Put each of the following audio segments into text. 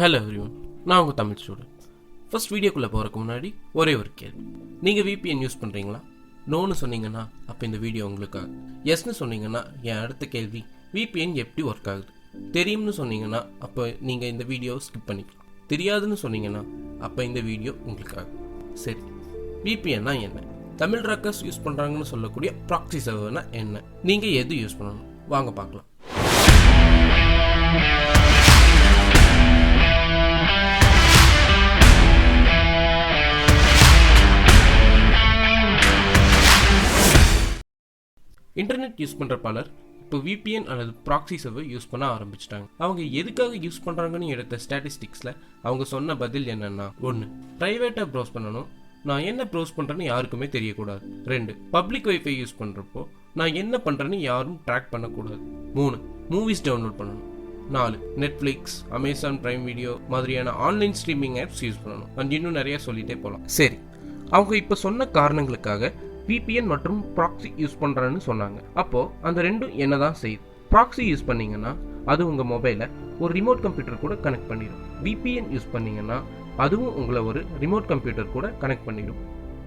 Hello everyone, நான் உங்கள் Tamil student. First வீடியோக்குள்ளே போகிறதுக்கு முன்னாடி ஒரே ஒரு கேள்வி. நீங்கள் VPN யூஸ் பண்ணுறீங்களா? நோன்னு சொன்னீங்கன்னா அப்போ இந்த வீடியோ உங்களுக்காக. எஸ்ன்னு சொன்னீங்கன்னா என் அடுத்த கேள்வி, VPN எப்படி ஒர்க் ஆகுது? தெரியும்னு சொன்னீங்கன்னா அப்போ நீங்கள் இந்த வீடியோவை ஸ்கிப் பண்ணிக்கலாம். தெரியாதுன்னு சொன்னீங்கன்னா அப்போ இந்த வீடியோ உங்களுக்காக. சரி, VPNனா என்ன? தமிழ் ராக்கர்ஸ் யூஸ் பண்ணுறாங்கன்னு சொல்லக்கூடிய ப்ராக்ஸி சர்வர்னா என்ன? நீங்கள் எது யூஸ் பண்ணணும்? வாங்க பார்க்கலாம். இன்டர்நெட் யூஸ் பண்ணுற பலர் இப்போ VPN அல்லது ப்ராக்ஸி சர்வர் யூஸ் பண்ண ஆரம்பிச்சிட்டாங்க. அவங்க எதுக்காக யூஸ் பண்ணுறாங்கன்னு எடுத்த ஸ்டாட்டிஸ்டிக்ஸில் அவங்க சொன்ன பதில் என்னன்னா, 1. ப்ரைவேட்டாக ப்ரௌஸ் பண்ணணும், நான் என்ன ப்ரௌஸ் பண்ணுறேன்னு யாருக்குமே தெரியக்கூடாது. 2. பப்ளிக் வைஃபை யூஸ் பண்ணுறப்போ நான் என்ன பண்ணுறேன்னு யாரும் ட்ராக் பண்ணக்கூடாது. 3. மூவிஸ் டவுன்லோட் பண்ணணும். 4. நெட்ஃப்ளிக்ஸ், அமேசான் பிரைம் வீடியோ மாதிரியான ஆன்லைன் ஸ்ட்ரீமிங் ஆப்ஸ் யூஸ் பண்ணணும். அண்ட் இன்னும் நிறைய சொல்லிட்டே போகலாம். சரி, அவங்க இப்போ சொன்ன காரணங்களுக்காக VPN மற்றும் ப்ராக்ஸி யூஸ் பண்ணுறேன்னு சொன்னாங்க. அப்போது அந்த ரெண்டும் என்னதான் செய்யுது? ப்ராக்ஸி யூஸ் பண்ணிங்கன்னா அது உங்கள் மொபைலை ஒரு ரிமோட் கம்ப்யூட்டர் கூட கனெக்ட் பண்ணிடும். VPN யூஸ் பண்ணிங்கன்னா அதுவும் உங்களை ஒரு ரிமோட் கம்ப்யூட்டர் கூட கனெக்ட் பண்ணிடும்.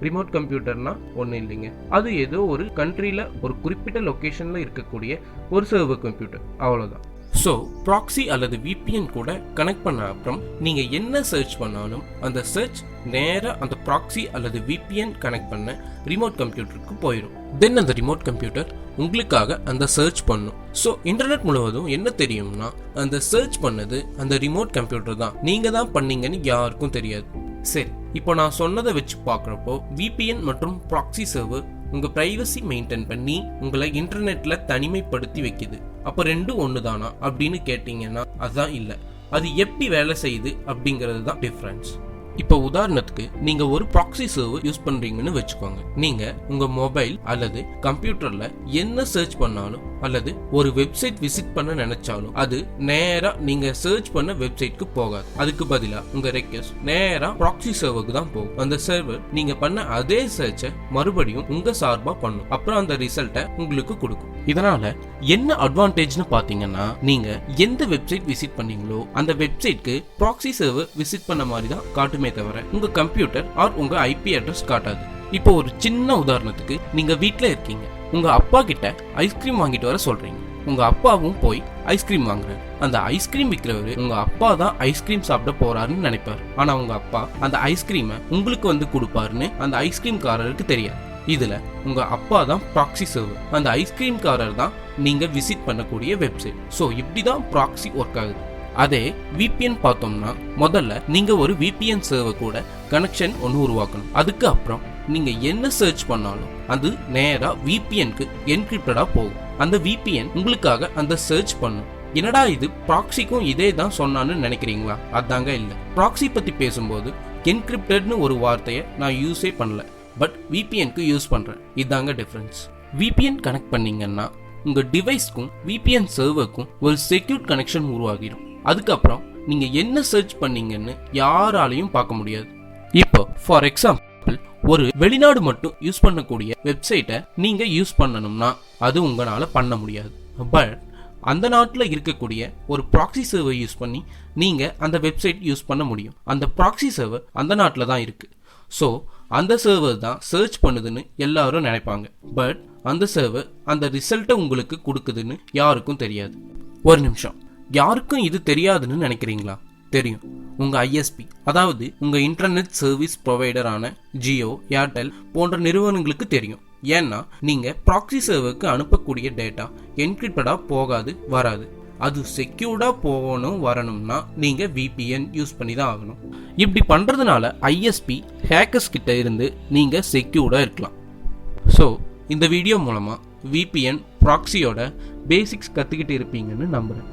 ரிமோட் கம்ப்யூட்டர்னா ஒன்றும் இல்லைங்க, அது ஏதோ ஒரு கண்ட்ரியில் ஒரு குறிப்பிட்ட லொக்கேஷனில் இருக்கக்கூடிய ஒரு சர்வர் கம்ப்யூட்டர், அவ்வளோதான். ஸோ ப்ராக்ஸி அல்லது VPN கூட கனெக்ட் பண்ண அப்புறம் நீங்கள் என்ன சர்ச் பண்ணாலும் அந்த சர்ச் நேராக அந்த ப்ராக்ஸி அல்லது VPN கனெக்ட் பண்ண ரிமோட் கம்ப்யூட்டருக்கு போயிடும். தென் அந்த ரிமோட் கம்ப்யூட்டர் உங்களுக்காக அந்த சர்ச் பண்ணும். ஸோ இன்டர்நெட் முழுவதும் என்ன தெரியும்னா, அந்த சர்ச் பண்ணது அந்த ரிமோட் கம்ப்யூட்டர் தான், நீங்கள் தான் பண்ணீங்கன்னு யாருக்கும் தெரியாது. சரி, இப்போ நான் சொன்னதை வச்சு பார்க்குறப்போ VPN மற்றும் ப்ராக்ஸி சர்வர் உங்கள் ப்ரைவசி மெயின்டைன் பண்ணி உங்களை இன்டர்நெட்டில் தனிமைப்படுத்தி வைக்குது. அப்போ ரெண்டும் ஒன்று தானா அப்படின்னு கேட்டிங்கன்னா அதுதான் இல்லை. அது எப்படி வேலை செய்யுது அப்படிங்கிறது தான் டிஃப்ரென்ஸ். இப்போ உதாரணத்துக்கு நீங்கள் ஒரு ப்ராக்ஸி சர்வர் யூஸ் பண்ணுறீங்கன்னு வச்சுக்கோங்க. நீங்கள் உங்கள் மொபைல் அல்லது கம்ப்யூட்டரில் என்ன சர்ச் பண்ணாலும் அல்லது ஒரு வெப்சைட் விசிட் பண்ண நினைச்சாலும் அது நேராக நீங்கள் சர்ச் பண்ண வெப்சைட்க்கு போகாது. அதுக்கு பதிலாக உங்கள் ரெக்வெஸ்ட் நேராக ப்ராக்ஸி சர்வருக்கு தான் போகும். அந்த சர்வர் நீங்கள் பண்ண அதே சர்ச்சை மறுபடியும் உங்கள் சார்பாக பண்ணும். அப்புறம் அந்த ரிசல்ட்டை உங்களுக்கு கொடுக்கும். இதனால என்ன அட்வான்டேஜ்னு பார்த்தீங்கன்னா, நீங்கள் எந்த வெப்சைட் விசிட் பண்ணீங்களோ அந்த வெப்சைட்க்கு ப்ராக்ஸி சர்வர் விசிட் பண்ண மாதிரி தான் காட்டுமே தவிர உங்க கம்ப்யூட்டர் ஆர் உங்க IP அட்ரஸ் காட்டாது. இப்போ ஒரு சின்ன உதாரணத்துக்கு, நீங்க வீட்டில் இருக்கீங்க, உங்க அப்பா கிட்ட ஐஸ்கிரீம் வாங்கிட்டு வர சொல்றீங்க. உங்க அப்பாவும் போய் ஐஸ்கிரீம் வாங்குறாரு. அந்த ஐஸ்கிரீம் விற்கிறவரு உங்க அப்பா தான் ஐஸ்கிரீம் சாப்பிட போறாருன்னு நினைப்பாரு. ஆனா உங்க அப்பா அந்த ஐஸ்கிரீமை உங்களுக்கு வந்து கொடுப்பாருன்னு அந்த ஐஸ்கிரீம் காரருக்கு தெரியாது. இதுல உங்க அப்பா தான் ப்ராக்ஸி சர்வர், அந்த ஐஸ்கிரீம் காரர் தான் நீங்க விசிட் பண்ணக்கூடிய வெப்சைட். ஸோ இப்படிதான் ப்ராக்ஸி ஒர்க் ஆகுது. அதே VPN பார்த்தோம்னா, முதல்ல நீங்க ஒரு VPN சர்வர் கூட கனெக்ஷன் ஒன்று உருவாக்கணும். அதுக்கு அப்புறம் நீங்க என்ன சர்ச் பண்ணாலும் அது நேரா VPNக்கு என்கிரிப்டடா போகும். அந்த VPN உங்களுக்காக அந்த சர்ச் பண்ணும். என்னடா இது, ப்ராக்ஸிக்கும் இதே தான் சொன்னான்னு நினைக்கிறீங்களா? அதாங்க இல்லை. ப்ராக்ஸி பத்தி பேசும்போது என்கிரிப்டட்னு ஒரு வார்த்தையை நான் யூஸே பண்ணல, பட் VPNக்கு யூஸ் பண்றேன். இதாங்க டிஃபரன்ஸ். VPN கனெக்ட் பண்ணீங்கன்னா உங்க டிவைஸ்க்கும் VPN சர்வருக்கும் ஒரு செக்யூர் கனெக்ஷன் உருவாகிடும். அதுக்கப்புறம் நீங்க என்ன சர்ச் பண்ணீங்கன்னு யாராலையும் பார்க்க முடியாது. இப்போ ஃபார் எக்ஸாம்பிள், ஒரு வெளிநாடு மட்டும் யூஸ் பண்ணக்கூடிய வெப்சைட்டை நீங்க யூஸ் பண்ணணும்னா அது உங்களால பண்ண முடியாது. பட் அந்த நாட்டில் இருக்கக்கூடிய ஒரு ப்ராக்ஸி சர்வர் யூஸ் பண்ணி நீங்க அந்த வெப்சைட் யூஸ் பண்ண முடியும். அந்த ப்ராக்ஸி சர்வர் அந்த நாட்டில் தான் இருக்கு. ஸோ அந்த சர்வர் தான் சர்ச் பண்ணுதுன்னு எல்லாரும் நினைப்பாங்க. பட் அந்த சர்வர் அந்த ரிசல்ட்டை உங்களுக்கு கொடுக்குதுன்னு யாருக்கும் தெரியாது. ஒரு நிமிஷம், யாருக்கும் இது தெரியாதுன்னு நினைக்கிறீங்களா? தெரியும். உங்க ISP, அதாவது உங்க இன்டர்நெட் சர்வீஸ் ப்ரொவைடரான ஜியோ, ஏர்டெல் போன்ற நிறுவனங்களுக்கு தெரியும். ஏன்னா நீங்க ப்ராக்ஸி சர்வருக்கு அனுப்பக்கூடிய டேட்டா என்கிரிப்டடா போகாது, வராது. அது செக்யூர்டா போகணும், வரணும்னா நீங்க VPN யூஸ் பண்ணி தான் ஆகணும். இப்படி பண்றதுனால ISP ஹேக்கர்ஸ் கிட்ட இருந்து நீங்க செக்யூர்டா இருக்கலாம். ஸோ இந்த வீடியோ மூலமா VPN ப்ராக்ஸியோட பேசிக்ஸ் கத்துக்கிட்டு இருப்பீங்கன்னு நம்புறேன்.